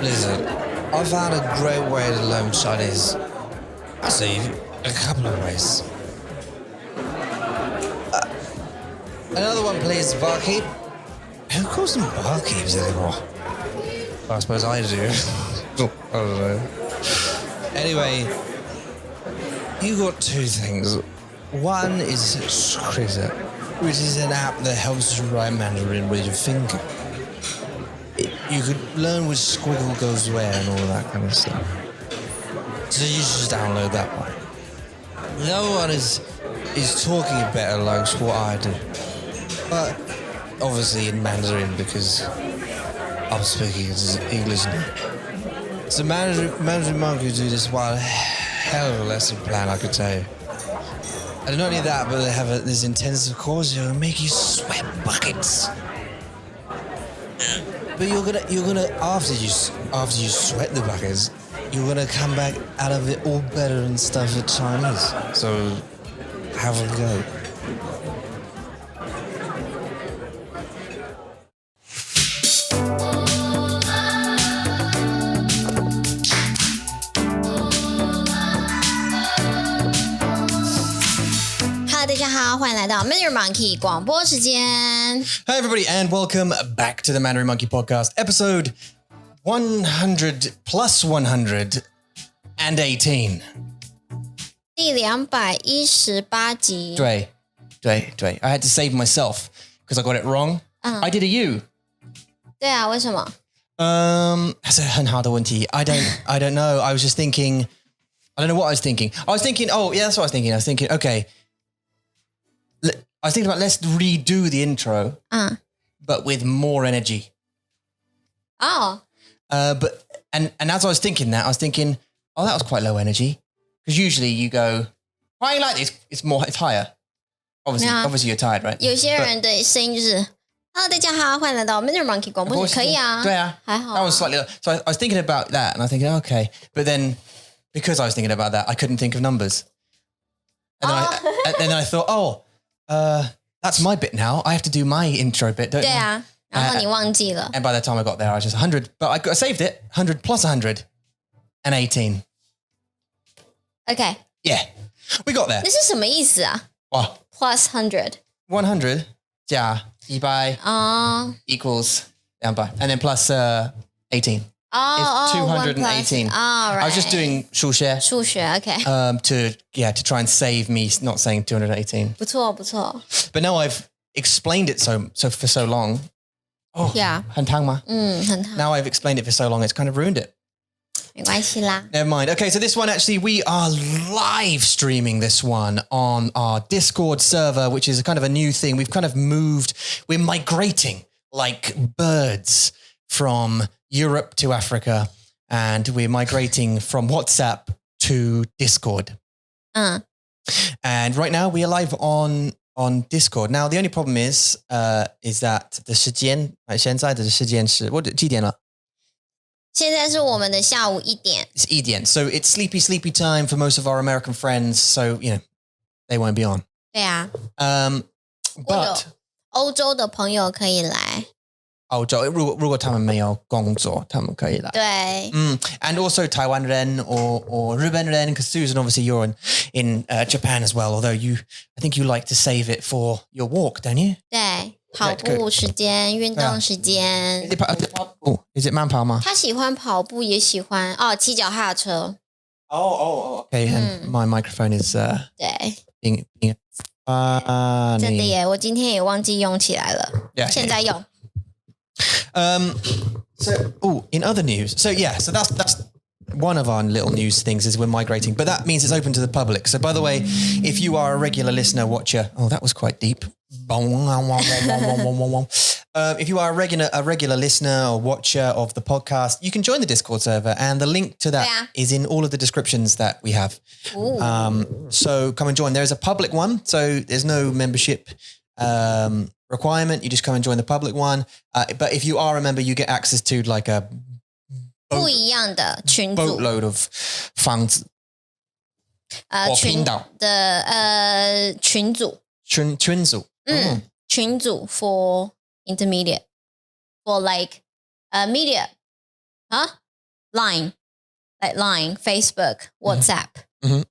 Listen, I found a great way to learn Chinese. Actually, a couple of ways. Another one, please, barkeep. Who calls them barkeeps anymore? I suppose I do. I don't know. Anyway, you got two things. One is Skritter, which is an app that helps you write Mandarin with your finger. You could learn which squiggle goes where and all that kind of stuff. So you should just download that one. The other one is talking better like what I do. But obviously in Mandarin because I'm speaking English now. So Mandarin Monkey do this while hell of a lesson plan, I could tell you. And not only that, but they have this intensive course that will make you sweat buckets. But you're gonna after you sweat the buckets, you're gonna come back out of it all better and stuff at Chinese. So have a go. Hello， 大家好，欢迎来到 Mandarin Monkey 广播时间。Hi everybody and welcome back to the Mandarin Monkey Podcast, episode 100 plus 118. 第218集。对。I had to save myself because I got it wrong. I did a U. 对啊，为什么？ That's a 很好的问题. I don't know. I was just thinking. I don't know what I was thinking. Oh yeah, that's what I was thinking. I was thinking, okay. I was thinking about let's redo the intro, but with more energy. Oh. But as I was thinking that, I was thinking, oh, that was quite low energy. Because usually you go, why you like this? It's higher. Obviously you're tired, right? 有些人的声音就是，Hello， 大家好，欢迎来到 Mandarin Monkey 广播，可以啊？对啊，还好啊。That was slightly low. So I was thinking about that, and I was thinking, okay. But then, because I was thinking about that, I couldn't think of numbers. And then I thought, that's my bit now. I have to do my intro bit, don't you? 对啊，然后你忘记了。 And by the time I got there, I was just 100. But I saved it. 100 plus 118. OK， Yeah, we got there. 那是什么意思啊？哇 Plus 100 100加100 equals 200, and then plus 18. It's 218. Right. I was just doing 数学OK. to try and save me not saying 218. 不错。 But now I've explained it so for so long. Oh, Yeah. 很烫吗？很烫。 Now I've explained it for so long, it's kind of ruined it. 没关系啦。 Never mind. Okay, so this one actually, we are live streaming this one on our Discord server, which is a kind of a new thing. We've kind of moved, we're migrating like birds from Europe to Africa, and we're migrating from WhatsApp to Discord. And right now we are live on Discord. Now the only problem is that the 时间现在的时间是我几点了？现在是我们的下午1点。 It's 1点, so it's sleepy time for most of our American friends. So they won't be on. 对啊。 But 欧洲的朋友可以来。欧洲如果他们没有工作，他们可以来。对。And also Taiwan人 or 日本人, because Susan, obviously you're in Japan as well. Although I think you like to save it for your walk, don't you? 对。跑步时间，运动时间。Is it 慢跑吗？他喜欢跑步，也喜欢骑脚踏车。Okay, and my microphone is 对。being 真的耶，我今天也忘记用起来了。现在用。In other news, so that's one of our little news things is we're migrating, but that means it's open to the public. So by the way, if you are a regular listener, watcher, that was quite deep. If you are a regular listener or watcher of the podcast, you can join the Discord server, and the link to that is in all of the descriptions that we have. So come and join. There is a public one, so there's no membership requirement. You just come and join the public one. But if you are a member, you get access to like a 不一样的群组 boatload of 房子群的群组群组 for intermediate for like media Line like Line, Facebook, WhatsApp,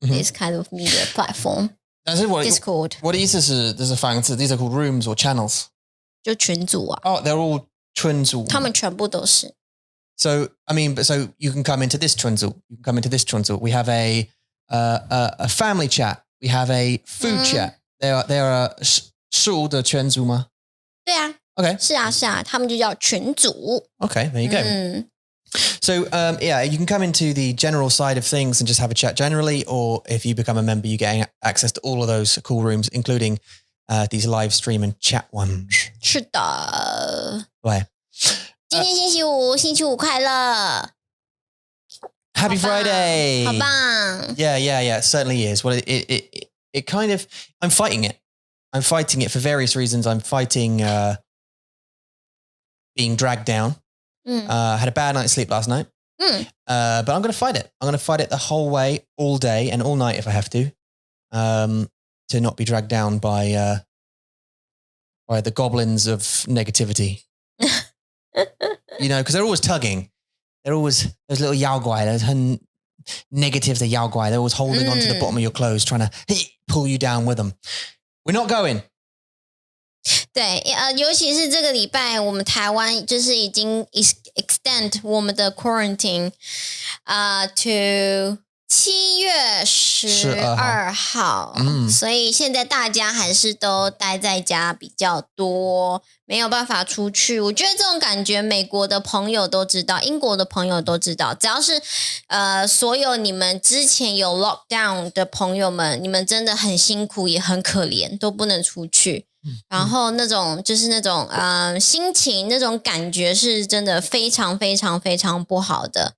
this kind of media platform. 但是 Discord 我的意思是这是房子 these are called rooms or channels 就群组啊 oh they're all 群组他们全部都是 so I mean so you can come into this 群组 you can come into this 群组 we have a family chat we have a food chat they are 食物的群组吗对啊 okay 是啊他们就叫群组 okay there you go So, yeah, you can come into the general side of things and just have a chat generally, or if you become a member, you get access to all of those cool rooms, including these live stream and chat ones. 是的对今天星期五星期五快乐 Happy Friday! 好棒 Yeah, it certainly is. Well, it kind of, I'm fighting it. I'm fighting it for various reasons. I'm fighting being dragged down. I had a bad night's sleep last night. But I'm going to fight it. I'm going to fight it the whole way, all day and all night if I have to not be dragged down by the goblins of negativity. You know, because they're always tugging. They're always those little yao guai, those negative the yao guai. They're always holding onto the bottom of your clothes, trying to pull you down with them. We're not going. 对尤其是这个礼拜我们台湾就是已经 extend 我们的 quarantine to 7月12号所以现在大家还是都待在家比较多没有办法出去我觉得这种感觉美国的朋友都知道英国的朋友都知道只要是所有你们之前有 lockdown 的朋友们你们真的很辛苦也很可怜都不能出去然后那种就是那种心情那种感觉是真的非常非常非常不好的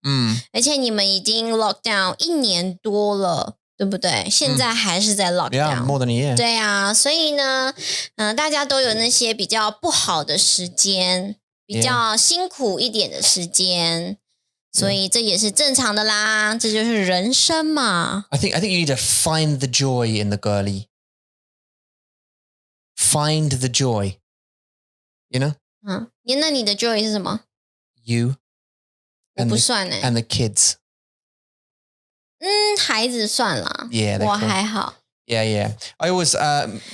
而且你们已经 lockdown 1年多了对不对现在还是在 lockdown Yeah, more than a year. 对啊所以呢大家都有那些比较不好的时间比较辛苦一点的时间所以这也是正常的啦这就是人生嘛 I think you need to find the joy in the girly.Find the joy, you know? 那你的 joy 是什么 You 我不算 and the kids. 孩子算啦 Yeah, 我还好 Yeah. I always,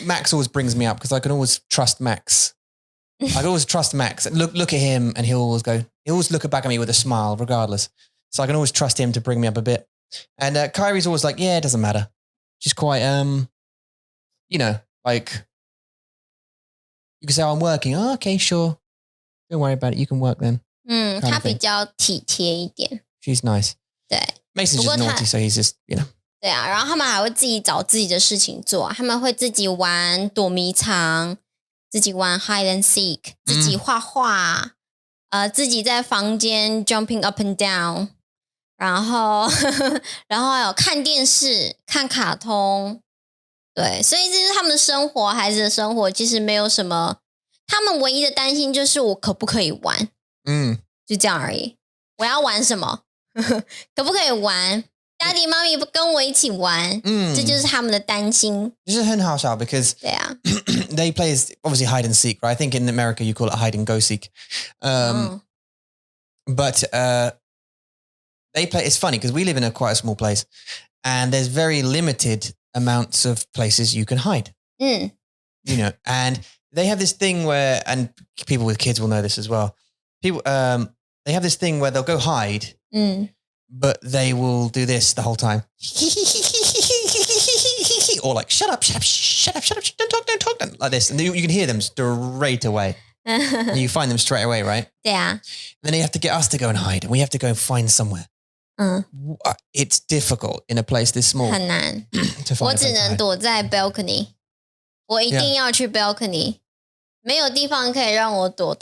Max always brings me up because I can always trust Max. I can always trust Max. Look at him and he'll always look back at me with a smile regardless. So I can always trust him to bring me up a bit. And Kyrie's always like, yeah, it doesn't matter. She's quite, you know, like,You can say, I'm working. Oh, okay, sure. Don't worry about it. You can work then. 他比较体贴一点 She's nice. 对 Mason's just naughty, so he's just, you know. 对啊，然后他们还会自己找自己的事情做他们会自己玩躲迷藏自己玩 hide and seek 自己画画自己在房间 jumping up and down 然后还有看电视看卡通对所以这是他们的生活孩子的生活其实没有什么他们唯一的担心就是我可不可以玩就这样而已我要玩什么可不可以玩 Daddy Mommy 不跟我一起玩这就是他们的担心就是很好笑 because 对啊 they play obviously hide and seek, right? I think in America you call it hide and go seek. But they play, it's funny because we live in quite a small place and there's very limited amounts of places you can hide. You know, and they have this thing where, and people with kids will know this as well. People, they have this thing where they'll go hide, but they will do this the whole time. Or like, shut up, don't talk, like this. And you can hear them straight away. You find them straight away, right? Yeah. Then they have to get us to go and hide and we have to go and find somewhere. It's difficult in a place this small. 很难我只能躲在 balcony 我一定要去 balcony 没有地方可以让我躲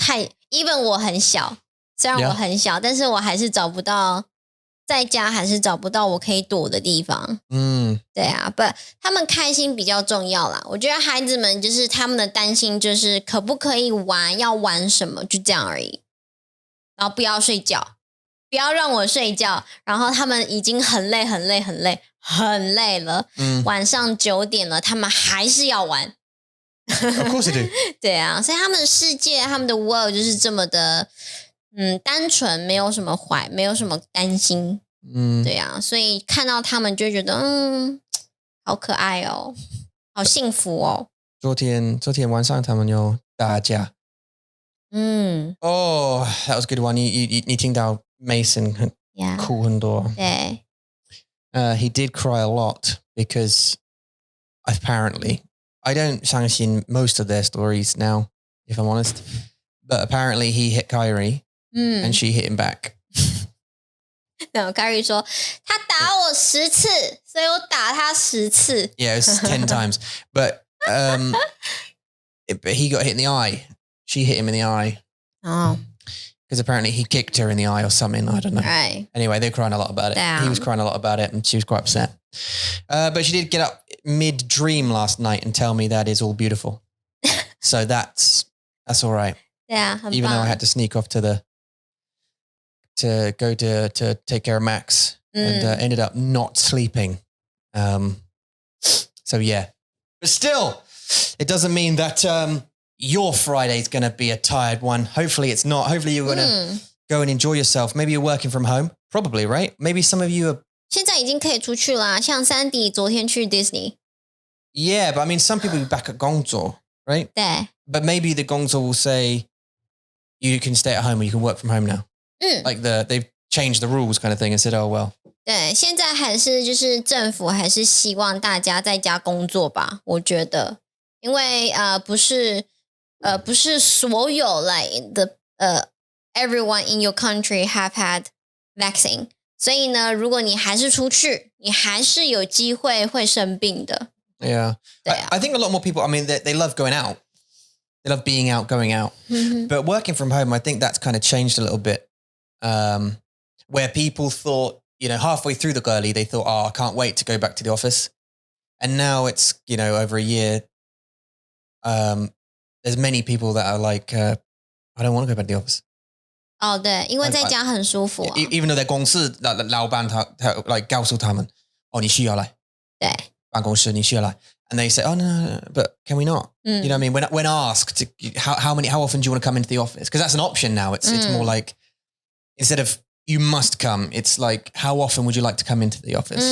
even 我很小虽然我很小但是我还是找不到在家还是找不到我可以躲的地方对啊不他们开心比较重要啦我觉得孩子们就是他们的担心就是可不可以玩要玩什么就这样而已然后不要睡觉不要让我睡觉然后他们已经很累了晚上9点了他们还是要玩 Of course they do. 对啊所以他们的世界他们的 world 就是这么的单纯，没有什么坏，没有什么担心。对啊，所以看到他们就觉得好可爱哦，好幸福哦。昨天晚上他们有打架。Oh, that was a good one. 你听到 Mason 很哭很多。对。He did cry a lot because apparently, I don't 相信 most of their stories now, if I'm honest. But apparently he hit Kyrie and she hit him back. 然后 Kyrie 说他打我10次，所以我打他10次。Yeah, it was 10 times. But he got hit in the eye. She hit him in the eye. Oh. Because apparently he kicked her in the eye or something. I don't know. Right. Anyway, they were crying a lot about it. Damn. He was crying a lot about it and she was quite upset. But she did get up mid-dream last night and tell me that is all beautiful. So that's all right. Yeah, even though I had to sneak off to go to take care of Max and ended up not sleeping. So yeah, but still, it doesn't mean that your Friday is going to be a tired one. Hopefully it's not. Hopefully you're going to go and enjoy yourself. Maybe you're working from home. Probably, right? Maybe some of you are. 现在已经可以出去啦，像 Sandy 昨天去 Disney. Yeah, but I mean, some people will be back at Gongzhou, right? 对。But maybe the Gongzhou will say you can stay at home or you can work from home now. Like they've changed the rules kind of thing and said, oh, well. 对，现在还是就是政府还是希望大家在家工作吧，我觉得，因为不是所有 like the everyone in your country have had vaccine， 所以呢，如果你还是出去，你还是有机会会生病的。Yeah, I think a lot more people. I mean, they love going out. They love being out, going out. But working from home, I think that's kind of changed a little bit. Where people thought, halfway through the girly, they thought, oh, I can't wait to go back to the office. And now it's, over a year, there's many people that are like, I don't want to go back to the office. 哦，对，因为在家很舒服啊。Even though their 公司老板他 like 告诉他们，哦，你需要来。对。办公室你需要来。And they say, oh, no, but can we not? You know what I mean? When asked, how often do you want to come into the office? Because that's an option now. It's more like, instead of you must come, it's like, how often would you like to come into the office?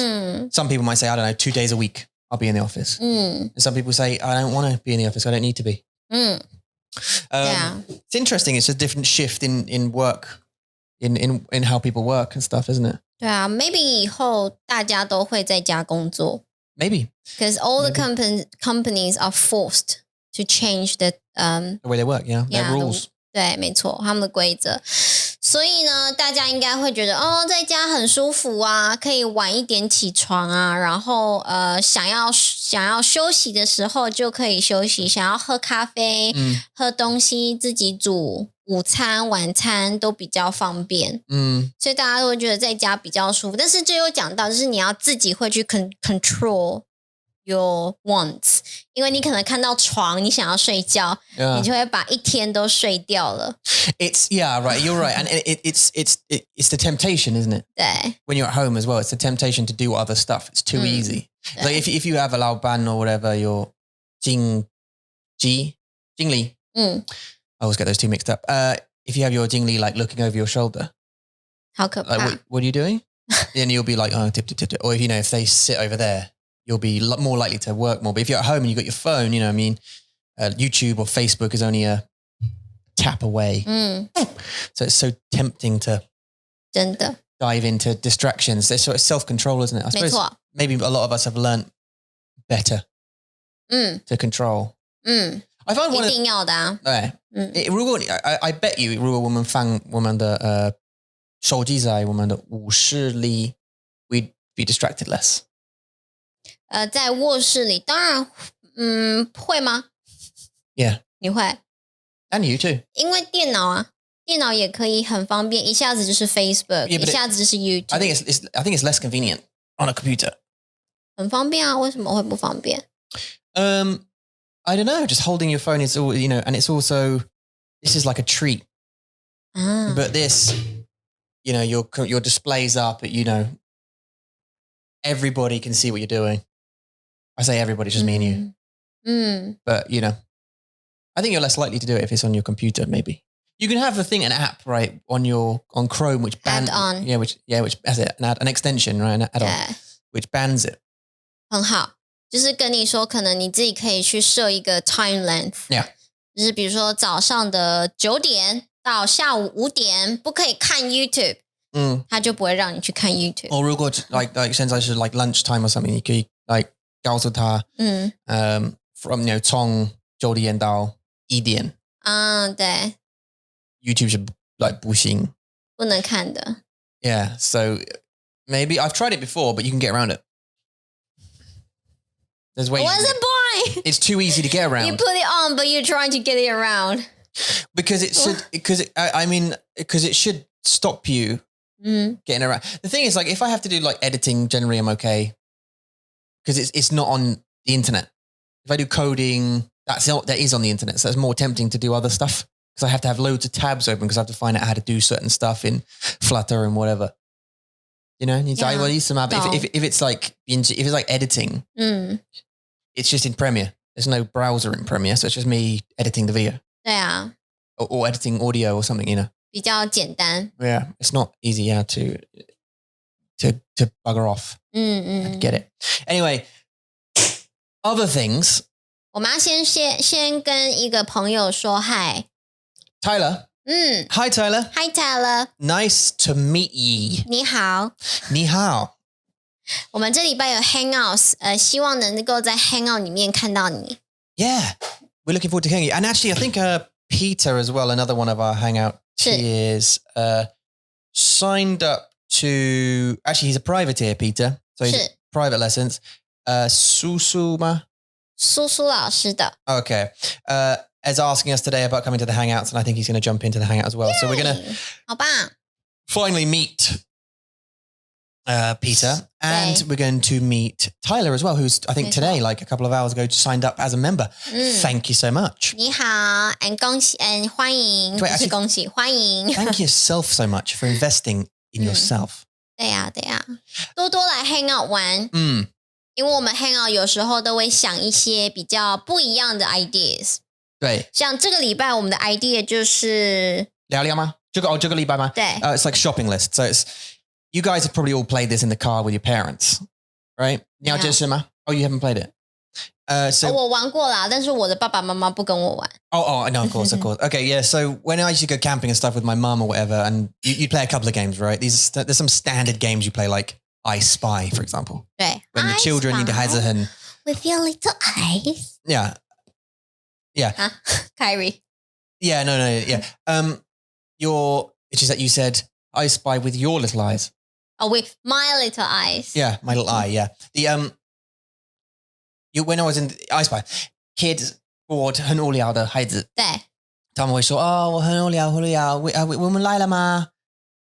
Some people might say, I don't know, 2 days a week, I'll be in the office. And some people say, I don't want to be in the office. I don't need to be. Yeah. It's interesting. It's a different shift in work, in how people work and stuff, isn't it? 对啊 ，maybe 以后大家都会在家工作。Maybe. Because all the companies are forced to change the way they work, yeah, their rules. 对，没错，他们的规则。所以呢，大家应该会觉得，哦，在家很舒服啊，可以晚一点起床啊，然后想要休息的时候就可以休息，想要喝咖啡、喝东西，自己煮午餐、晚餐都比较方便。所以大家都会觉得在家比较舒服。但是就有讲到，就是你要自己会去 control your wants， 因为你可能看到床，你想要睡觉，你就会把一天都睡掉了。It's right. You're right, and it's the temptation, isn't it? 对。When you're at home as well, it's the temptation to do other stuff. It's too easy. Like if you have a 老板 or whatever, your 经理. I always get those two mixed up. If you have your 经理 like looking over your shoulder, 好可怕。Like, what are you doing? Then you'll be like, oh, tip. Or if they sit over there, you'll be more likely to work more. But if you're at home and you've got your phone, you know what I mean? YouTube or Facebook is only a tap away. So it's so tempting to 真的 dive into distractions. It's sort of self-control, isn't it? I suppose 没错 maybe a lot of us have learnt better to control. I find one 一定要的啊。如果I bet you 如果我们放我们的手机在我们的卧室里 we'd be distracted less. 在卧室里，当然，会吗 Yeah. 你会 And you too. 因为电脑也可以很方便，一下子就是 Facebook， 一下子就是 YouTube。 I think it's less convenient on a computer. 很方便啊，为什么会不方便？ I don't know. Just holding your phone is all, and it's also, this is like a treat. But this, your display's up, everybody can see what you're doing. I say everybody, just me and you. But, I think you're less likely to do it if it's on your computer, maybe. You can have the thing, an app, right, on Chrome, which bans add-on. which has it, an extension, right, an add-on, which bans it. 很好，就是跟你说，可能你自己可以去设一个 time length， 就是比如说早上的9点到下午5点不可以看 YouTube， 它就不会让你去看 YouTube。或如果 like 现在是 like lunchtime or something， 你可以 like 告诉他，from 从9点到1点，对。YouTube 是 like 不行，不能看的。Yeah, so maybe I've tried it before, but you can get around it. There's ways. What's the point? It's too easy to get around. You put it on, but you're trying to get it around. Because it should. Because it should stop you getting around. The thing is, like, if I have to do like editing, generally I'm okay because it's not on the internet. If I do coding, that is on the internet, so it's more tempting to do other stuff. Because I have to have loads of tabs open because I have to find out how to do certain stuff in Flutter and whatever. You know, if it's like editing, it's just in Premiere. There's no browser in Premiere, so it's just me editing the video. 对啊 or editing audio or something, you know. 比较简单 Yeah, it's not easy to bugger off and get it. Anyway, other things. 我们要先跟一个朋友说 hi. Tyler. Hi, Tyler. Hi, Tyler. Nice to meet ye. 你好。你好。我们这礼拜有 Hangouts， 希望能够在 Hangout 里面看到你。Yeah, we're looking forward to hearing you. And actually, I think Peter as well, another one of our Hangout is signed up to. Actually, he's a privateer, Peter. So he's private lessons. 苏苏吗？苏苏老师的。Okay. Is asking us today about coming to the Hangouts, and I think he's going to jump into the Hangout as well. Yay! So we're going to 好棒 finally meet Peter, and we're going to meet Tyler as well, who's I think today, like a couple of hours ago, signed up as a member. Thank you so much. 你好 and 恭喜 and 欢迎，不是恭喜，欢迎。Thank yourself so much for investing in yourself. 对呀，多多来 Hangout 玩。因为我们 Hangout 有时候都会想一些比较不一样的 ideas。对，像这个礼拜我们的 idea 就是聊聊吗？这个礼拜吗？对。It's like shopping list. So it's you guys have probably all played this in the car with your parents, right? 你要解释吗？ Oh, you haven't played it. So 我玩过啦，但是我的爸爸妈妈不跟我玩。Oh, no, of course. Okay, yeah. So when I used to go camping and stuff with my mum or whatever, and you play a couple of games, right? There's some standard games you play, like I Spy, for example. 对。When the children need to hesitate. With your little eyes. Yeah. Yeah. Huh? Kyrie. Yeah, no, yeah. Which is that you said, I spy with your little eyes. Oh, with my little eyes. Yeah, my little eye, yeah. When I was in I Spy, kids bored 很无聊的孩子，对，他们会说我很无聊，我们来了吗？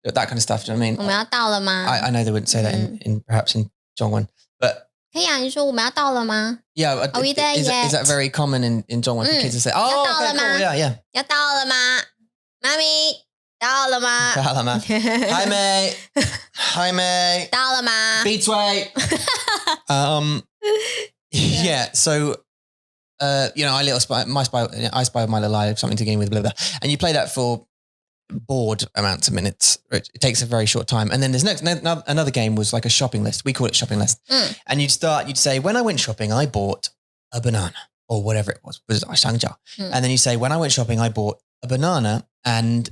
That kind of stuff, do you know what I mean? 我们要到了吗？ I know they wouldn't say that in perhaps in Zhongwen, but 可以啊，你说我们要到了吗？ Yeah, Are we there yet? Is that very common in Zhongwen for kids to say, "Oh, okay, cool, yeah." 要到了吗？妈咪，到了吗？到了吗？ Hi, mate. Hi, mate. 到了吗？闭嘴。Yeah. So, I spy with my little eye, something to gain with blah blah, and you play that for board amounts of minutes. It takes a very short time, and then there's another game was like a shopping list. We call it shopping list, and you'd say, when I went shopping, I bought a banana or whatever it was shangjiao, and then you say, when I went shopping, I bought a banana and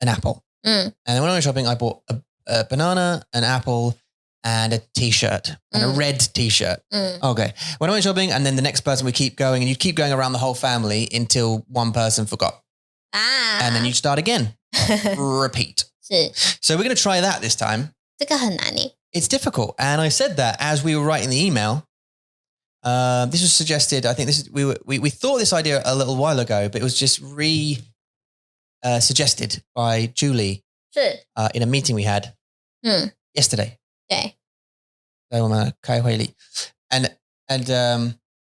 an apple, and then when I went shopping, I bought a banana, an apple, and a t-shirt and a red t-shirt. Okay. When I went shopping, and then the next person would keep going, and you'd keep going around the whole family until one person forgot. And then you'd start again. Repeat. 是 So we're going to try that this time. 这个很难耶。 It's difficult. And I said that as we were writing the email. This was suggested. I think we thought this idea a little while ago, but it was just suggested by Julie 是 in a meeting we had yesterday. 对 在我们开会里 and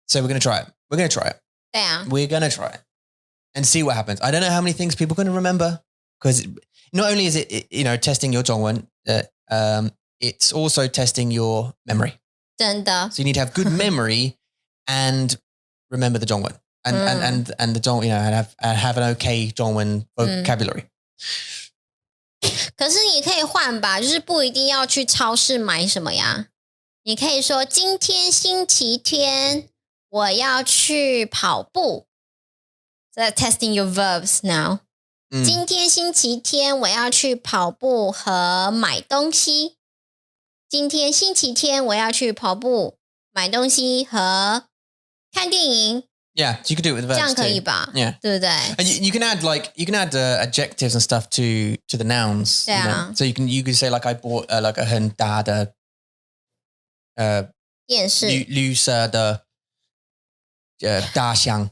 so we're going to try it. We're going to try it. 对啊 We're going to try it and see what happens. I don't know how many things people are going to remember, because not only is it, testing your Zhongwen, it's also testing your memory. 真的 So you need to have good memory and remember the Zhongwen and the 中 have an okay 中文 vocabulary. 可是你可以换吧，就是不一定要去超市买什么呀。你可以说今天星期天我要去跑步。So testing your verbs now. 今天星期天我要去跑步和买东西。今天星期天我要去跑步、买东西和看电影。Yeah, you could do it with verbs. 这样可以吧？ Yeah, 对不对 and you can add adjectives and stuff to the nouns. 对啊 So you can say like I bought like a 很大的电视绿色的大象。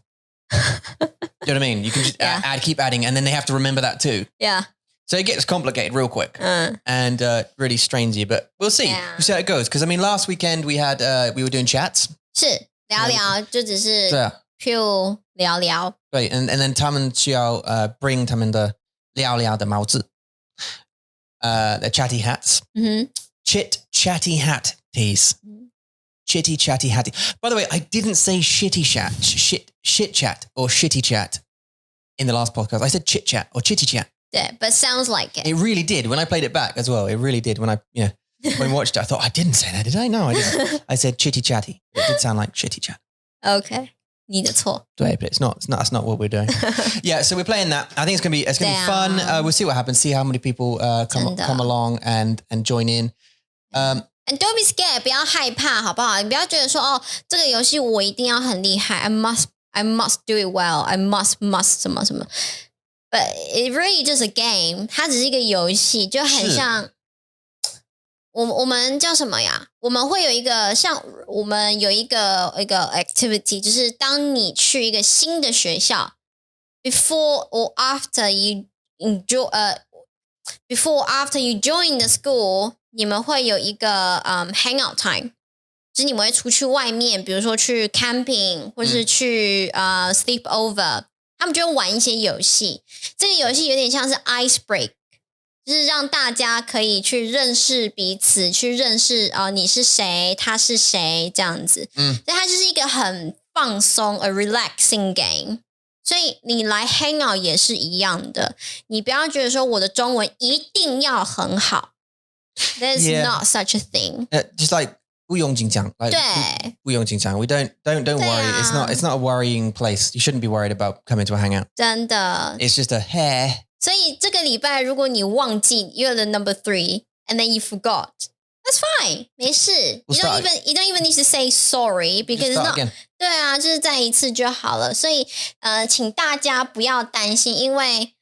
You know what I mean? You can just keep adding, and then they have to remember that too. Yeah. So it gets complicated real quick and really strains you. But we'll see. Yeah. We'll see how it goes. Because I mean, last weekend we were doing chats. 是聊聊，就只是对啊，就聊聊。对 and then 他们需要bring 他们的聊聊的帽子，the chatty hats. Chatty hat tees. Chitty chatty hatty. By the way, I didn't say shit chat or shitty chat in the last podcast. I said chit chat or chitty chat. 对 ，but sounds like it. It really did when I played it back as well. It really did when I when I watched it. I thought I didn't say that, did I? No, I didn't. I said chitty chatty. It did sound like shitty chat. OK， 你的错。But it's not. That's not what we're doing. Yeah, so we're playing that. I think it's gonna be fun. We'll see what happens. See how many people come along and join in. And don't be scared， 不要害怕，好不好？你不要觉得说哦，这个游戏我一定要很厉害 ，I must do it well，I must 什么什么。But it really just a game， 它只是一个游戏，就很像我们叫什么呀？我们会有一个我们有一个 activity， 就是当你去一个新的学校 ，before or after you join the school。你们会有一个hangout time， 就是你们会出去外面，比如说去 camping 或是去sleep over， 他们就会玩一些游戏。这个游戏有点像是 ice break， 就是让大家可以去认识彼此，去认识你是谁，他是谁这样子。所以它就是一个很放松 a relaxing game。所以你来 hang out 也是一样的，你不要觉得说我的中文一定要很好。There's not such a thing. Just like 不用紧张，对，不用紧张。We don't worry. It's not a worrying place. You shouldn't be worried about coming to a hangout. 真的。It's just a hair. 所以这个礼拜如果你忘记 you're the number 3 and then you forgot, that's fine. 没事。You don't even need to say sorry because it's not. 对啊，就是再一次就好了。所以请大家不要担心，因为。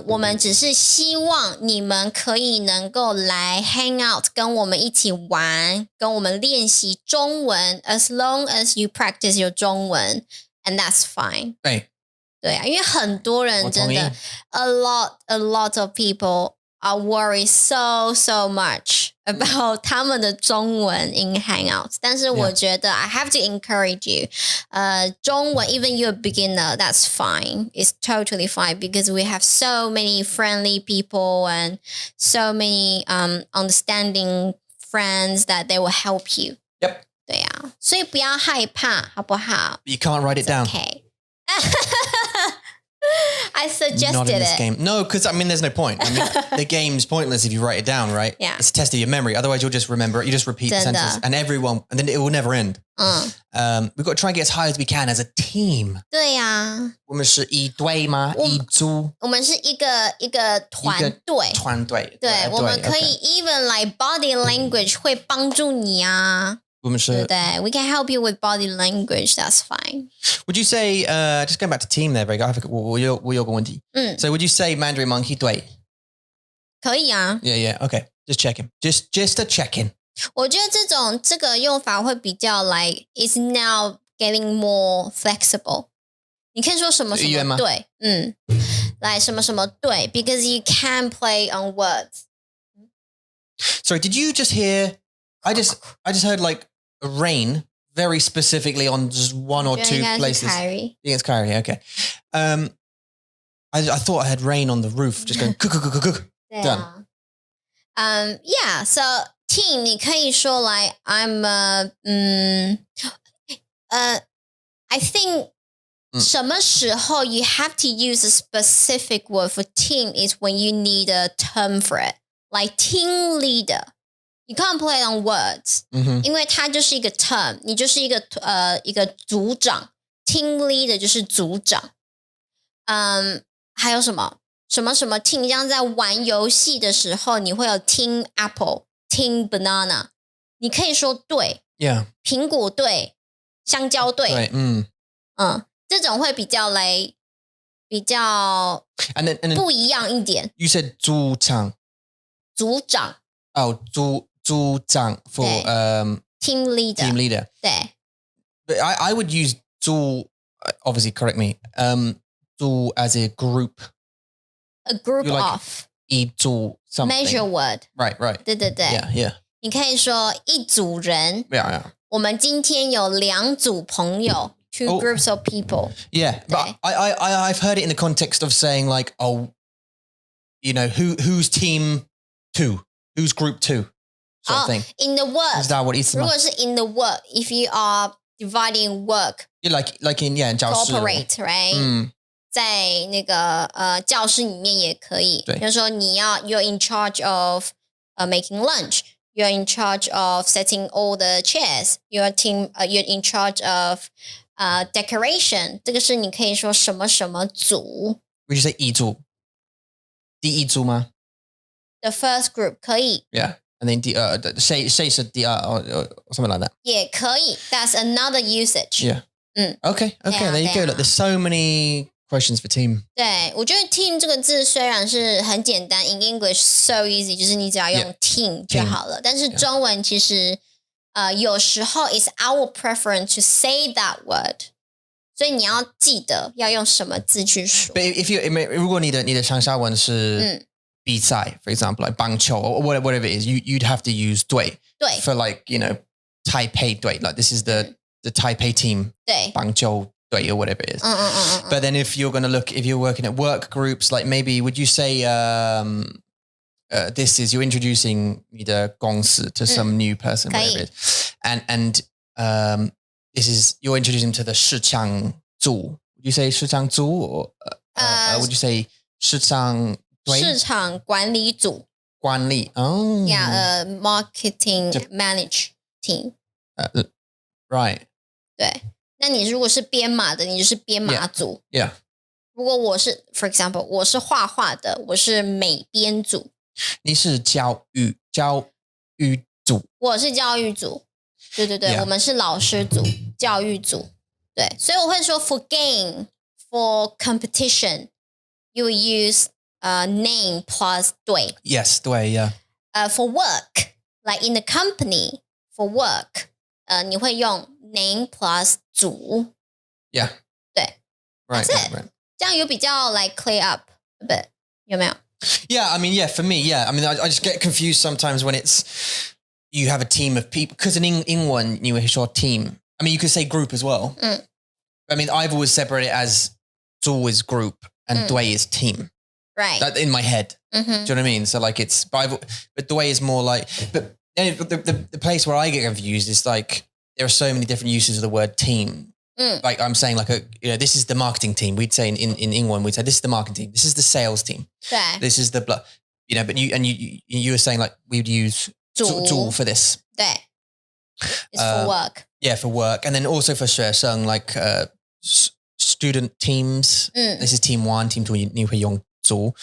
我们只是希望你们可以能够来 hang out 跟我们一起玩，跟我们练习中文 as long as you practice your 中文 and that's fine。 对啊，因为很多人真的 a lot of people are worried so much about 他们的中文 in hangouts， 但是我觉得 I have to encourage you， 中文 even you're a beginner, that's fine, it's totally fine because we have so many friendly people and so many understanding friends that they will help you. Yep. 对啊，所以不要害怕，好不好？ You can't write it down. Okay. I suggested Not in this it. game. No, because I mean, there's no point. I mean, the game's pointless if you write it down, right? Yeah. It's a test of your memory. Otherwise, you'll just remember it. You just repeat the sentence, and then it will never end. We've got to try and get as high as we can as a team. 对呀，我们是一队吗？一组？我们是一个团队。团队。对，我们可以 even like body language 会帮助你啊。我们是对不对 ？We can help you with body language. That's fine. Would you say just going back to team there, very good. 我有个问题。So would you say Mandarin Monkey 队？可以啊。Yeah. Okay. Just checking. Just a check-in. 我觉得这个用法会比较 like is now getting more flexible. 你可以说什么什么队，来什么什么队 because you can play on words. Sorry, did you just hear? I just heard like a rain very specifically on just one or two places. I think it's Kyrie. Okay. I thought I had rain on the roof, just going cook. Done. Yeah. So team, 你可以说like I'm I think 什么时候 you have to use a specific word for team is when you need a term for it, like team leader. You can't play on words, 因为它就是一个 term， 你就是一个组长 ，team leader 就是组长。还有什么 team， 像在玩游戏的时候，你会有 team apple、team banana， 你可以说队，苹果队、香蕉队，对，这种会比较不一样一点。You said 组长。哦，组长 for team leader。对。But I would use 组 obviously correct me. 组 as a group. A group like of 一组 something. Measure word. Right. 对。Yeah. 你可以说一组人。Yeah. 我们今天有2组朋友。Two groups of people. Yeah, but I've heard it in the context of saying like, oh, you know, who's team 2, who's group 2, sort of thing. In the work. Is that what it's? 如果是 in the work, if you are dividing work, like in 教室 cooperate, right? 在那个教室里面也可以。比如说you're in charge of making lunch. You're in charge of setting all the chairs. You're in charge of decoration. 这个是你可以说什么什么组。Would you say 一组？第一组吗？ The first group 可以。Yeah, and then 第二，谁是第二or something like that. 也可以。That's another usage. Yeah. Okay. There you go. Look, there's so many questions for team. 对，我觉得 team 这个字虽然是很简单 ，in English so easy， 就是你只要用 team 就好了。但是中文其实有时候 is our preference to say that word， 所以你要记得要用什么字去说。But如果你的长沙文是比赛 for example, like 棒球 or whatever it is, you'd have to use 队 for like, you know, Taipei 队 like this is the Taipei team 对棒球队 or whatever it is. But then if you're working at work groups, like maybe would you say this is you're introducing 你的公司 to some new person, whatever it is, and this is you're introducing to the 市场组. Would you say 市场组 or would you say 市场管理组? 管理 Yeah, marketing manage team. Right. 对，那你如果是编码的，你就是编码组。Yeah. 如果我是 ，for example， 我是画画的，我是美编组。你是教育组。我是教育组。对， Yeah. 我们是老师组、教育组。对，所以我会说 for game, for competition, you will use name plus 对。Yes, 对 yeah. For work, like in the company, for work, 你会用 name plus 组。Yeah. 对。Right. 这样有比较 like clear up a bit， 有没有？ Yeah, I mean, yeah, for me, yeah. I mean, I just get confused sometimes when it's you have a team of people because in 英文你会说 team. I mean, you could say group as well. I mean, I've always separated it as 组 is group and 对 is team. Right. That in my head. Do you know what I mean? So like it's but 对 is more like but the place where I get confused is like there are so many different uses of the word team. Like I'm saying like this is the marketing team. We'd say in England, we'd say this is the marketing team. This is the sales team. 对。 This is the but you were saying like we would use 组 for this. 对。It's for work. Yeah, for work. And then also for 学生 like student teams. This is team 1, team 2, 你会用组.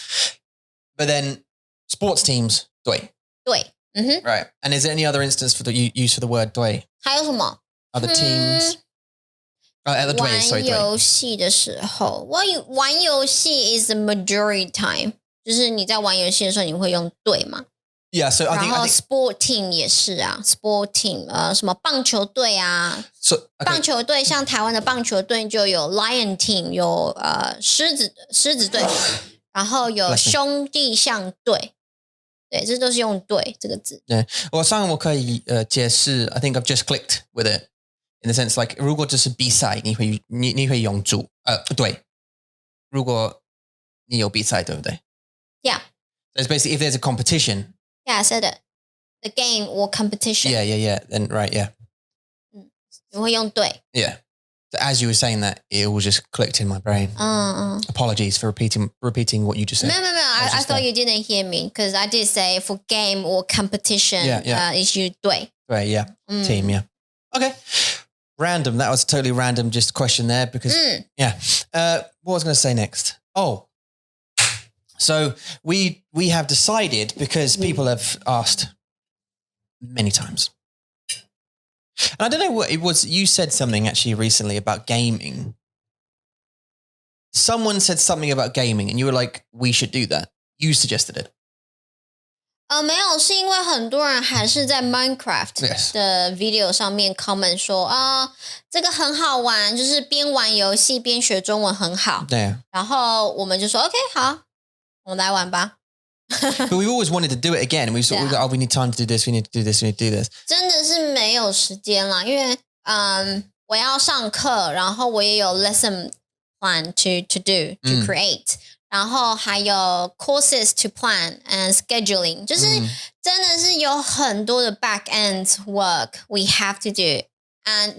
But then sports teams, 对. 对。Right. And is there any other instance for the use for the word 对? 还有什么 Other teams? 玩游戏的时候，玩游戏 is the majority time， 就是你在玩游戏的时候，你会用对嘛 ？Yeah, so I think 然后 sport team 也是啊 ，sport team 什么棒球队啊， so, okay. 棒球队像台湾的棒球队就有 lion team， 有狮子队，然后有兄弟象队，对，这都是用对这个字。对，我上我可以解释 I think I've just clicked with it. In the sense, like, 如果这是比赛，你会用组对。如果你有比赛，对不对？ Yeah. So it's basically if there's a competition. Yeah, I said it. The game or competition. Yeah. Then right, yeah. 你会用对。Yeah. So as you were saying that, it all just clicked in my brain. Apologies for repeating what you just said. No. I thought you didn't hear me because I did say for game or competition issue 对 Right, yeah. Team, yeah. Okay. Random. That was a totally random just question there because, what was I going to say next? Oh, so we have decided because people have asked many times. And I don't know what it was. You said something actually recently about gaming. Someone said something about gaming and you were like, we should do that. You suggested it. 没有，是因为很多人还是在 Minecraft 的 video 上面 comment 说这个很好玩，就是边玩游戏边学中文很好。对。然后我们就说 OK 好，我们来玩吧。But we always wanted to do it again. We thought, we need time to do this. We need to do this. We need to do this. 真的是没有时间啦，因为我要上课，然后我也有 lesson plan to do to create。然后还有 courses to plan and scheduling， 就是真的是有很多的 back end work we have to do。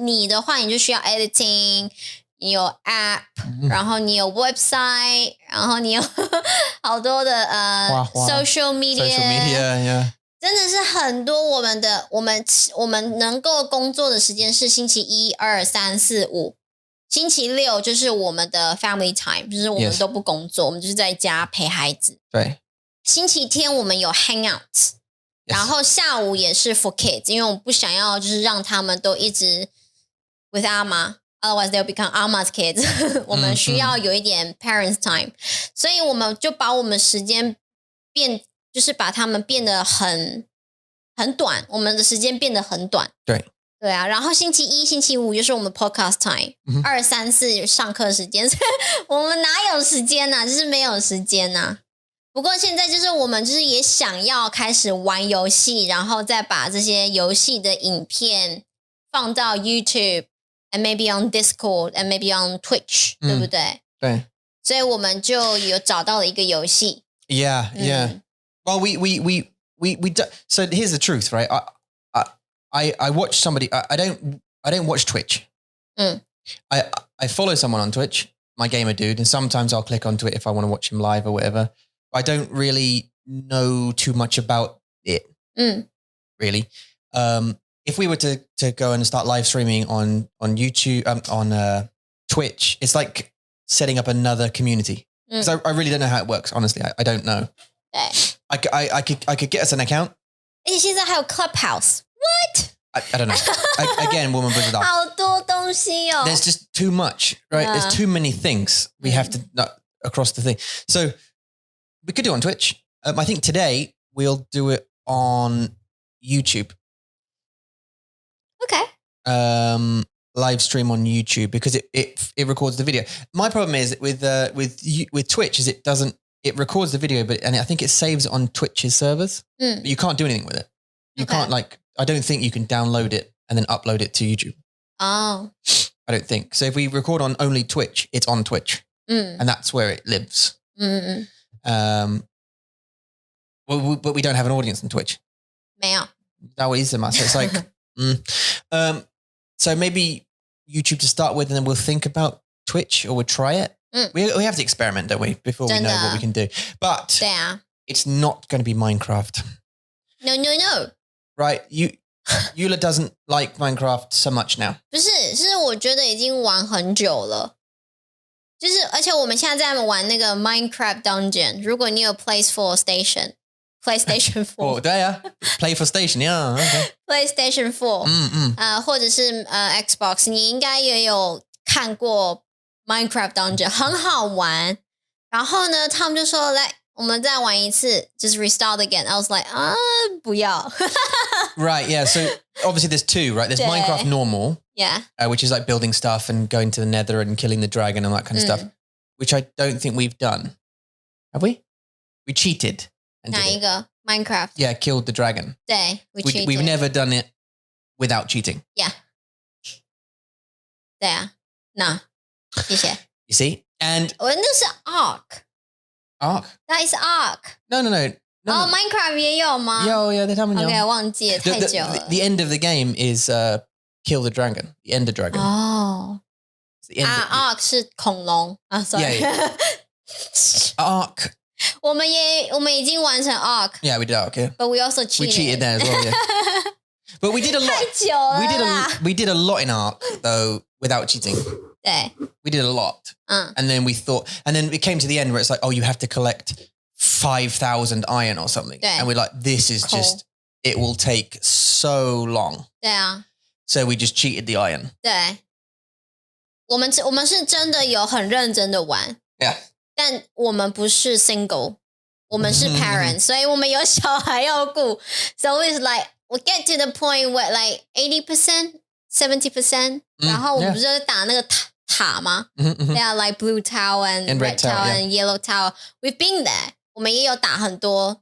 你的话，你就需要 editing， 你有 app， 然后你有 website， 然后你有好多的social media， 真的是很多。我们能够工作的时间是星期1、2、3、4、5。星期6就是我们的 family time， 就是我们都不工作，我们就是在家陪孩子。对。星期天我们有 hangout， 然后下午也是 for kids， 因为我们不想要就是让他们都一直 with 阿妈 ，otherwise they'll become 阿妈 's kids 。我们需要有一点 parents time， 所以我们就把我们时间就是把他们变得很短，我们的时间变得很短。对啊，然后星期1、星期5就是我们 podcast time， 2、3、4上课时间，我们哪有时间啊？就是没有时间啊。不过现在就是我们就是也想要开始玩游戏，然后再把这些游戏的影片放到 YouTube and maybe on Discord and maybe on Twitch， 对不对？对。所以我们就有找到了一个游戏。Yeah. Well, we do, so here's the truth, right? I watch somebody. I don't watch Twitch. I follow someone on Twitch, my gamer dude, and sometimes I'll click onto it if I want to watch him live or whatever. I don't really know too much about it. Really. If we were to go and start live streaming on YouTube, on Twitch, it's like setting up another community. Because I really don't know how it works. Honestly, I don't know. I could get us an account. 现在还有 Clubhouse. What? I don't know. Again, woman不知道。好多东西哦。There's just too much, right? There's too many things we have to across the thing. So we could do it on Twitch. I think today we'll do it on YouTube. Okay. Live stream on YouTube because it records the video. My problem is with Twitch is it records the video, but I think it saves on Twitch's servers. But you can't do anything with it. You can't I don't think you can download it and then upload it to YouTube. Oh. I don't think. So if we record on only Twitch, it's on Twitch. And that's where it lives. But we don't have an audience on Twitch. 没有。That is the matter. It's like, so maybe YouTube to start with and then we'll think about Twitch or we'll try it. We have to experiment, don't we? Before we know what we can do. But it's not going to be Minecraft. No. Right, Eula doesn't like Minecraft so much now. 不是，是我觉得已经玩很久了。就是，而且我们现在在玩那个 Minecraft Dungeon。如果你有 PlayStation 4，对啊 ，Play for Station， yeah, okay. PlayStation 4，或者是Xbox， 你应该也有看过 Minecraft Dungeon， 很好玩。然后呢，他们就说来。我们再玩一次 just restart again. I was like, 不要 Right, yeah. So obviously there's two, right? There's Minecraft normal. Yeah. Which is like building stuff and going to the nether and killing the dragon and that kind of stuff. Which I don't think we've done. Have we? We cheated. And 哪一个 Minecraft? Yeah, killed the dragon. 对 cheated. We've never done it without cheating. Yeah. 对啊，那谢谢。You see? And 我那是 Ark. That is Ark. No. Minecraft 也有吗？有，他们有。OK， 忘记了，太久了。The end of the game is kill the dragon, the ender dragon. Ark 是恐龙啊 ，sorry。Ark. 我们已经完成 Ark. Yeah, we did Ark. Yeah. But we also cheated. We cheated there as well. Yeah. But we did a lot. 太久了 We did a lot in Ark though without cheating. 对， We did a lot. And then it came to the end where it's like, oh, you have to collect 5,000 iron or something. 对 And we're like, this is just, it will take so long. 对啊， So we just cheated the iron. 对，我们是真的有很认真的玩， Yeah. 但我们不是 single， 我们是 parent， 所以我们有小孩要顾。So it's like we get to the point where like 80%, 70%， 然后我们不是在打那个塔吗？对啊 ，like blue tower and red tower and yellow tower. We've been there， 我们也有打很多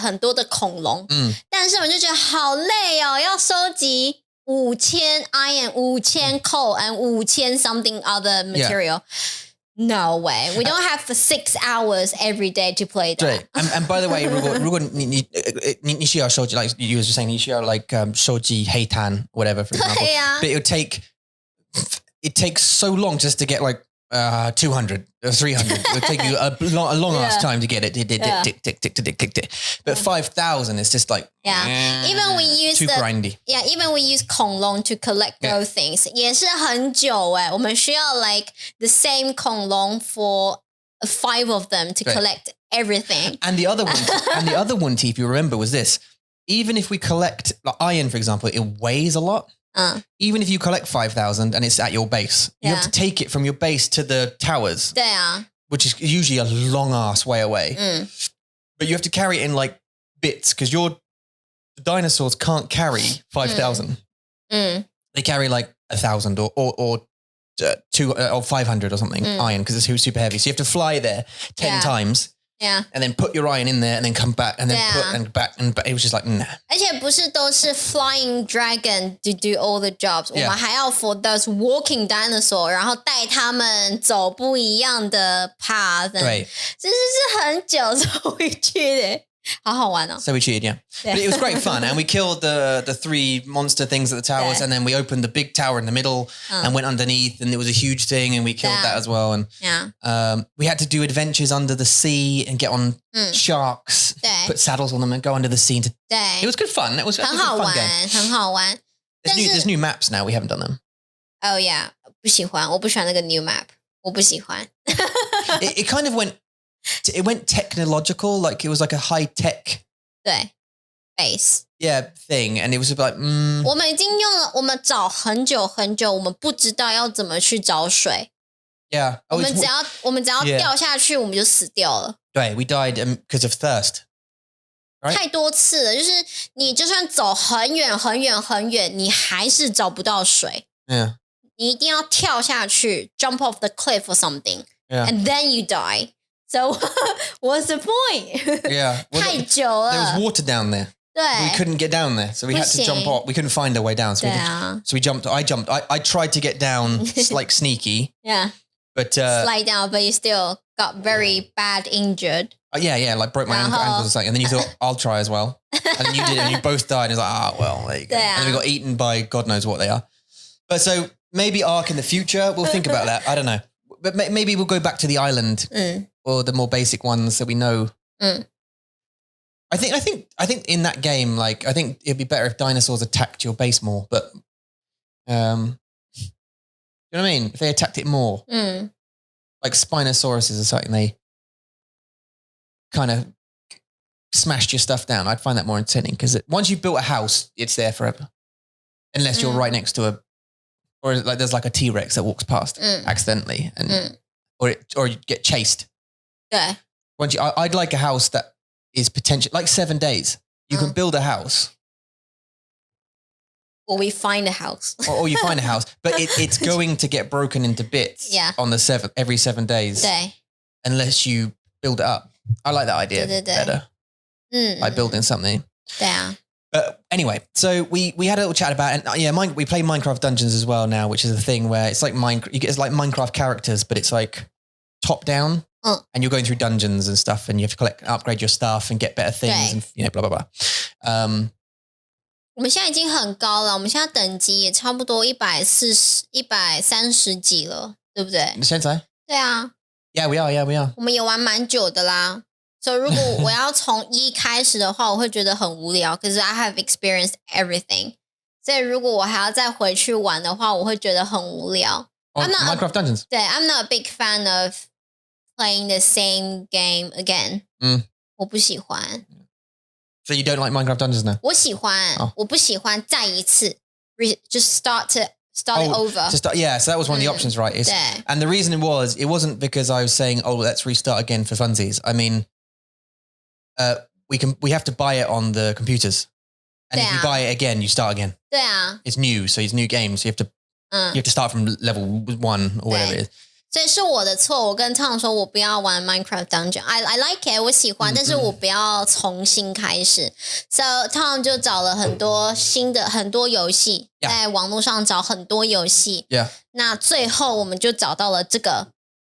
很多的恐龙，但是我就觉得好累哦，要收集5000 iron, 5000 coal and 5000 something other material. No way. We don't have 6 hours every day to play that. 对 and by the way, 如果你需要收集 like you were just saying, 你需要 like 收集黑炭 whatever for example. 对啊 But it takes so long just to get like 200 or 300. It would take you a long ass time to get it. Tick. But 5,000 is just like even we use too grindy. Yeah, even we use 恐龙 to collect those things 也是很久我们需要 like the same 恐龙 for 5 of them to collect everything. And the other one, T, if you remember, was this. Even if we collect like iron, for example, it weighs a lot. Even if you collect 5,000 and it's at your base, you have to take it from your base to the towers. 对啊 Which is usually a long ass way away. But you have to carry it in like bits because the dinosaurs can't carry 5,000. They carry like 1,000 or 2 or 500 or something iron because it's super heavy. So you have to fly there 10 times. Yeah. And then put your iron in there and then come back and then put and back and back. It was just like, nah. 而且不是都是 flying dragon to do all the jobs. 我们还要 for those walking dinosaur, 然后带他们走不一样的 path. 对，真的是很久才会去的。好好玩哦。So we cheated, yeah. But it was great fun. And we killed the 3 monster things at the towers. And then we opened the big tower in the middle and went underneath. And it was a huge thing. And we killed that as well. And we had to do adventures under the sea and get on sharks, put saddles on them and go under the sea. It was good fun. It was a fun game. 很好玩。There's new maps now. We haven't done them. Oh, yeah. 不喜欢，我不喜欢那个 new map. 我不喜欢。It kind of went technological, like it was like a high tech 对 base thing, and it was like 我们已经用了，我们找很久很久，我们不知道要怎么去找水。我们只要掉下去，我们就死掉了。对 we died because of thirst. Right? 太多次了，就是你就算走很远很远很远，你还是找不到水。你一定要跳下去 ，jump off the cliff or something, and then you die. So what's the point? Yeah. 太久了。There was water down there. 对 We couldn't get down there. So we had to jump off. We couldn't find our way down. So we jumped. I jumped. I tried to get down like sneaky. Yeah. But slide down, but you still got very bad injured. Yeah, like broke my ankles or something. And then you thought, I'll try as well. And then you did, and you both died. And it's like, well, there you go. And then we got eaten by God knows what they are. But so maybe Ark in the future. We'll think about that. I don't know. But maybe we'll go back to the island or the more basic ones that we know. I think in that game, like, I think it'd be better if dinosaurs attacked your base more. But, you know what I mean? If they attacked it more, like Spinosauruses or something, they kind of smashed your stuff down. I'd find that more entertaining because once you've built a house, it's there forever. Unless you're right next to or like there's like a T-Rex that walks past accidentally and or you get chased. Yeah. I'd like a house that is potential like 7 days. You can build a house. Or we find a house. or you find a house, but it's going to get broken into bits on the every 7 days. Unless you build it up. I like that idea better. Like building something. Yeah. But anyway, so we had a little chat about it. And we play Minecraft Dungeons as well now, which is a thing where it's like it's like Minecraft characters, but it's like top down, and you're going through dungeons and stuff, and you have to upgrade your stuff and get better things, and blah blah blah. 我们现在已经很高了，我们现在等级也差不多140、130几了，对不对？现在？对啊。Yeah, we are. Yeah, we are. 我们也玩蛮久的啦。所以如果我要从1开始的话，我会觉得很无聊。可是 I have experienced everything。所以如果我还要再回去玩的话，我会觉得很无聊。Minecraft Dungeons. 对 ，I'm not a big fan of playing the same game again。我不喜欢。So you don't like Minecraft Dungeons now? 我喜欢，我不喜欢再一次 just start it over. Yeah, so that was one of the options, right? And the reason it wasn't because I was saying, oh, let's restart again for funsies. I mean, we have to buy it on the computers. And if you buy it again, you start again. 对啊。It's new, so it's new games. So you have to start from level 1 or whatever it is. 所以是我的错，我跟 Tom 说我不要玩 Minecraft Dungeon， I like it， 我喜欢，但是我不要重新开始。So Tom 就找了很多很多游戏，在网络上找很多游戏。那最后我们就找到了这个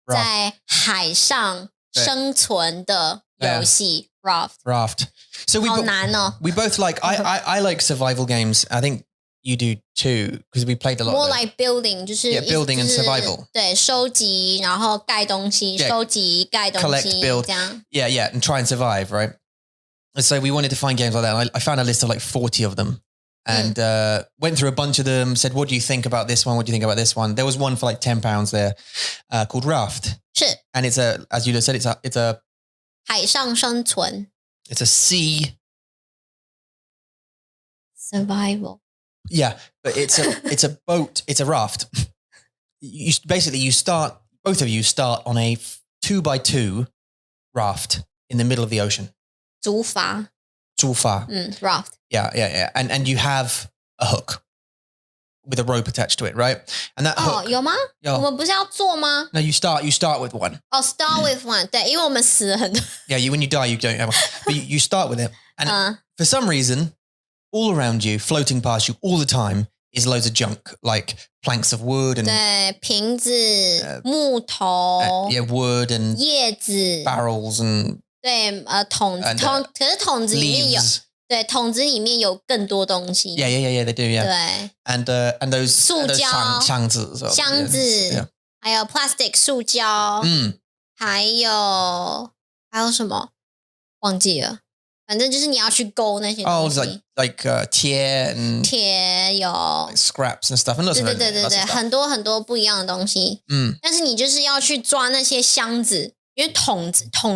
在海上生存的游戏 Raft。So 好难哦。We both like I like survival games. I think you do too, because we played a lot. More like building, 就是 building and survival. 对，收集然后盖东西，收集盖东西 collect, build. 这样。Yeah, and try and survive, right? And so we wanted to find games like that. And I found a list of like 40 of them, and went through a bunch of them. Said, what do you think about this one? What do you think about this one? There was one for like £10 there, called Raft. 是。And it's as you just said, it's a 海上生存。It's a sea survival. Yeah, but it's a boat. It's a raft. Both of you start on a 2x2 raft in the middle of the ocean. 竹筏. Raft. Yeah. And you have a hook with a rope attached to it, right? And that hook. 有吗？我们不是要做吗？ No, you start with one. Start with one. 对，因为我们死了很多。Yeah, when you die, you don't have one. But you start with it. And for some reason, all around you, floating past you all the time, is loads of junk, like planks of wood and 对，瓶子、木头 wood and 叶子 barrels and 对，桶子，可是桶子里面有 leaves. 对，桶子里面有更多东西。Yeah, they do, yeah. 对 And those 塑胶 箱子 箱子 yeah. 还有 plastic 塑胶还有什么忘记了，反正就是你要去勾那些东西。like 铁 and 铁有 scraps and stuff and 对，很多很多不一样的东西。但是你就是要去抓那些箱子，因为桶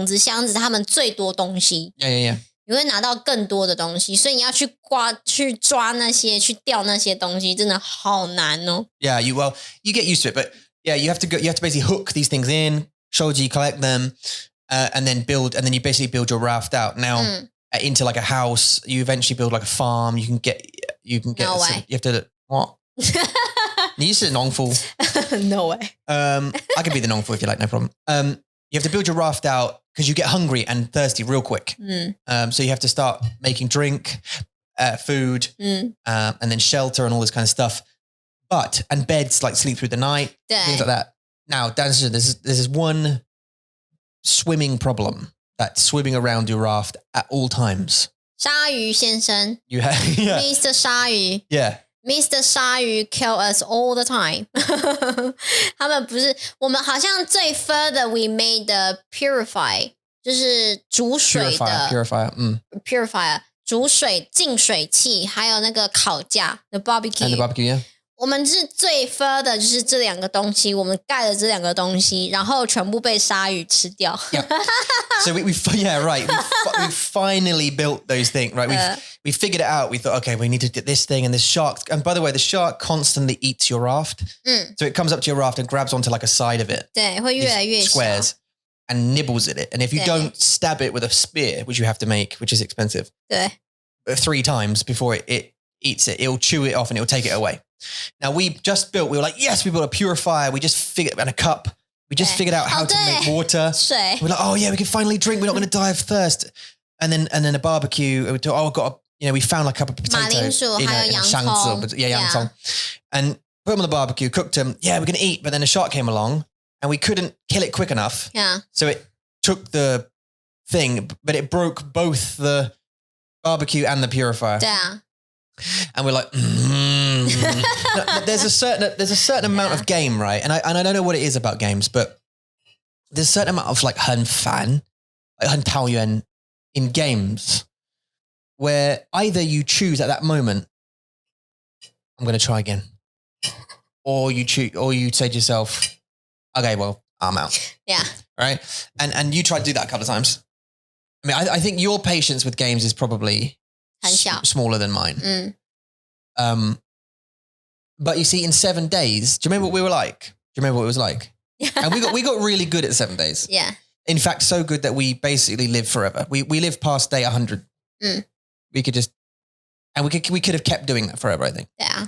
子箱子他们最多东西。Yeah. 你会拿到更多的东西，所以你要去抓那些，去钓那些东西，真的好难哦。Yeah, you get used to it, but yeah, you have to basically hook these things in, shoji, collect them, and then you basically build your raft out. Now into like a house, you eventually build like a farm. You can get. No way. You have to what? 你是农夫 No way. I can be the nongfu if you like, no problem. You have to build your raft out because you get hungry and thirsty real quick. So you have to start making drink, food, and then shelter and all this kind of stuff. And beds, like sleep through the night, things like that. Now, there's this one swimming problem that's swimming around your raft at all times. 鲨鱼先生 Yeah. Mr. 鲨鱼 Yeah. Mr. 鲨鱼 kill us all the time. 他们不是，我们好像最 further we made the purify 就是煮水的 purifier 煮水净水器，还有那个烤架 the barbecue. And the barbecue, yeah. 我们是最 further 就是这两个东西，我们盖了这两个东西，然后全部被鲨鱼吃掉。Yeah. So we finally built those things, right? We figured it out. We thought, okay, we need to get this thing and this shark. And by the way, the shark constantly eats your raft. So it comes up to your raft and grabs onto like a side of it. 对，会越来越小 squares and nibbles at it. And if you don't stab it with a spear, which you have to make, which is expensive, 对 3 times before it eats it, it'll chew it off and it'll take it away. Now we were like, yes, we built a purifier. We just figured, and a cup. We just figured out how to make water. 水 We're like, oh yeah, we can finally drink. We're not going to die of thirst. And then a barbecue. We found like a couple of potatoes. 马铃薯还有洋葱 洋葱. And put them on the barbecue, cooked them. Yeah, we're going to eat. But then a shark came along and we couldn't kill it quick enough. Yeah. So it took the thing, but it broke both the barbecue and the purifier. 对啊 And we're like, No, there's a certain amount of game, right? And I don't know what it is about games, but there's a certain amount of like 很烦, like 很讨厌 in games where either you choose at that moment, I'm going to try again. Or you say to yourself, okay, well, I'm out. Yeah. Right. And you try to do that a couple of times. I mean, I think your patience with games is probably smaller than mine. But you see, in 7 days, do you remember what we were like? Do you remember what it was like? And we got really good at 7 days. Yeah. In fact, so good that we basically live forever. We lived past day 100. We could just, and we could have kept doing that forever, I think. Yeah.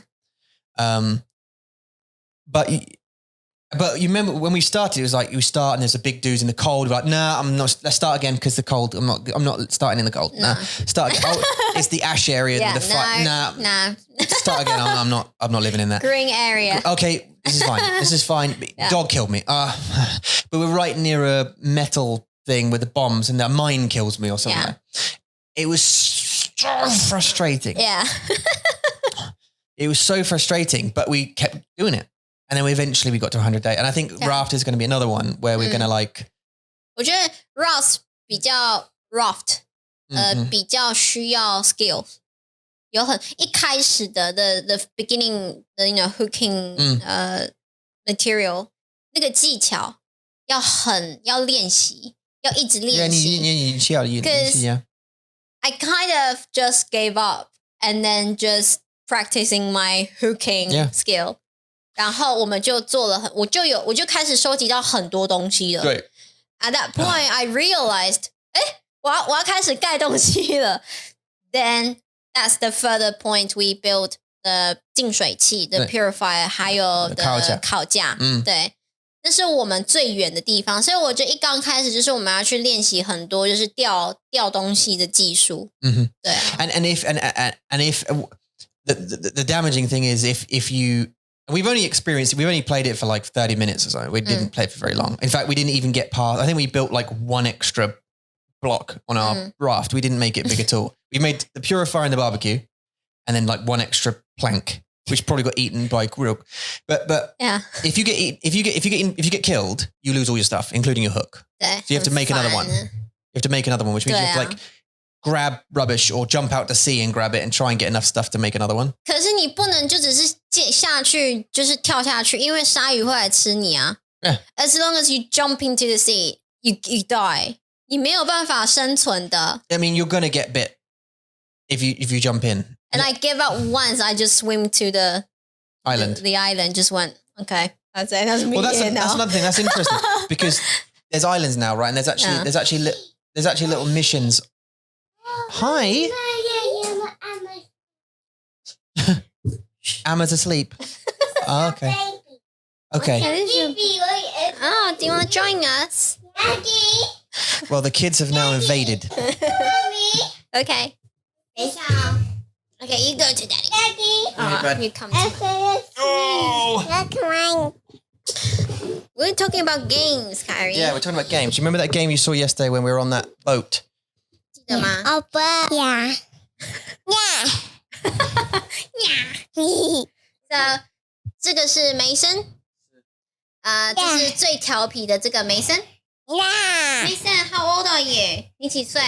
But you remember when we started, it was like you start and there's a big dudes in the cold. We're like, nah, I'm not. Let's start again because the cold. I'm not starting in the cold. Nah, start again. Oh, it's the ash area. Yeah, the fight. Nah. Start again. I'm not living in that green area. Okay, this is fine. Yeah. Dog killed me. But we're right near a metal thing with the bombs, and that mine kills me or something. Yeah. It was so frustrating. Yeah. It was so frustrating, but we kept doing it. And then eventually we got to 100 days. And I think Raft is going to be another one where we're going to like... 我觉得 Raft 比较 Raft 比较需要 skills 有很一开始的 the beginning the hooking material 那个技巧要练习要一直练习 Yeah. I kind of just gave up and then just practicing my hooking skill 然后我们就做了我就开始收集到很多东西了。对。At that point, I realized, 我要开始盖东西了。Then that's the further point we built the 净水器 the purifier 还有 the 烤架。对。那是我们最远的地方，所以我觉得一刚开始就是我们要去练习很多就是吊东西的技术。对。And if the damaging thing is if you we've only played it for like 30 minutes or so. We didn't play it for very long. In fact, we didn't even get past, I think we built like one extra block on our raft. We didn't make it big at all. We made the purifier and the barbecue and then like one extra plank, which probably got eaten by real. But yeah. if you get killed, you lose all your stuff, including your hook. So you have to make another one. You have to make another one, which means you have to like grab rubbish or jump out to sea and grab it and try and get enough stuff to make another one. 可是你不能就只是下去就是跳下去，因为鲨鱼会来吃你啊。As long as you jump into the sea, you die. 你没有办法生存的。I mean, you're gonna get bit if you jump in. And I gave up once. I just swim to the island. The island just went, okay, that's it. That's me. Well, that's another thing. That's interesting because there's islands now, right? And there's actually little missions. Hi. Emma's asleep. Oh, okay. Okay. Oh, do you want to join us? Well, the kids have now invaded. Okay. Okay, you go to daddy. You come to me. Oh! We're talking about games, Kyrie. Yeah, we're talking about games. Do you remember that game you saw yesterday when we were on that boat? 记得吗？ Yeah. So, 这个是梅森，这是最调皮的这个梅森。梅森 how old are you？ 你几岁？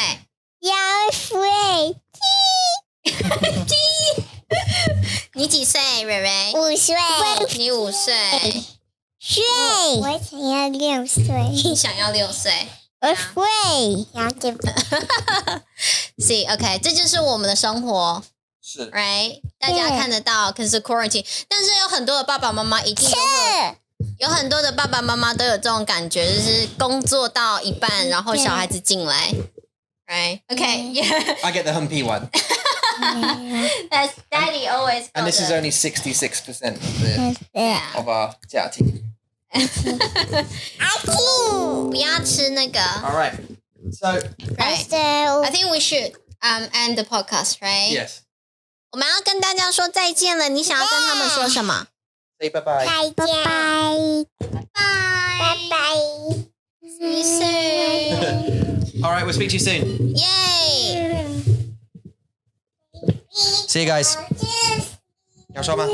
你几岁，蕊蕊？5岁。你5岁。我想要6岁。你想要6岁？我会。See, OK， 这就是我们的生活。是 ，right？ 大家看得到，可是 quarantine， 但是有很多的爸爸妈妈一定都会，有很多的爸爸妈妈都有这种感觉，就是工作到一半，然后小孩子进来 ，right? OK, yeah. I get the humpy one. That's Daddy always. And this is only 66% of our 家庭。不要吃那个。All right. So, right. I think we should end the podcast, right? Yes. 我们要跟大家说再见了，你想要跟他们说什么 ？Say bye bye. 再见。拜拜。See you soon. All right, we'll speak to you soon. Yay. See you guys. 要说吗？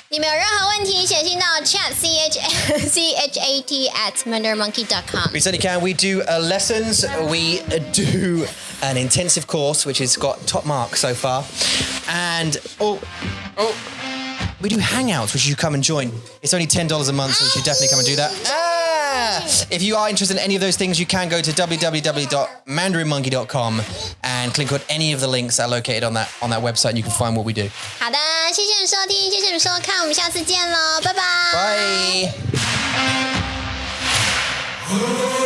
你们有任何问题，写信到 chat@mandarinmonkey.com. We certainly can. We do lessons. We do an intensive course, which has got top marks so far. And we do hangouts, which you come and join. It's only $10 a month, so you should definitely come and do that. If you are interested in any of those things, you can go to www.mandarinmonkey.com and click on any of the links that are located on that website, and you can find what we do. 好的，谢谢你收听，谢谢你收看，我们下次见喽，拜拜。Bye.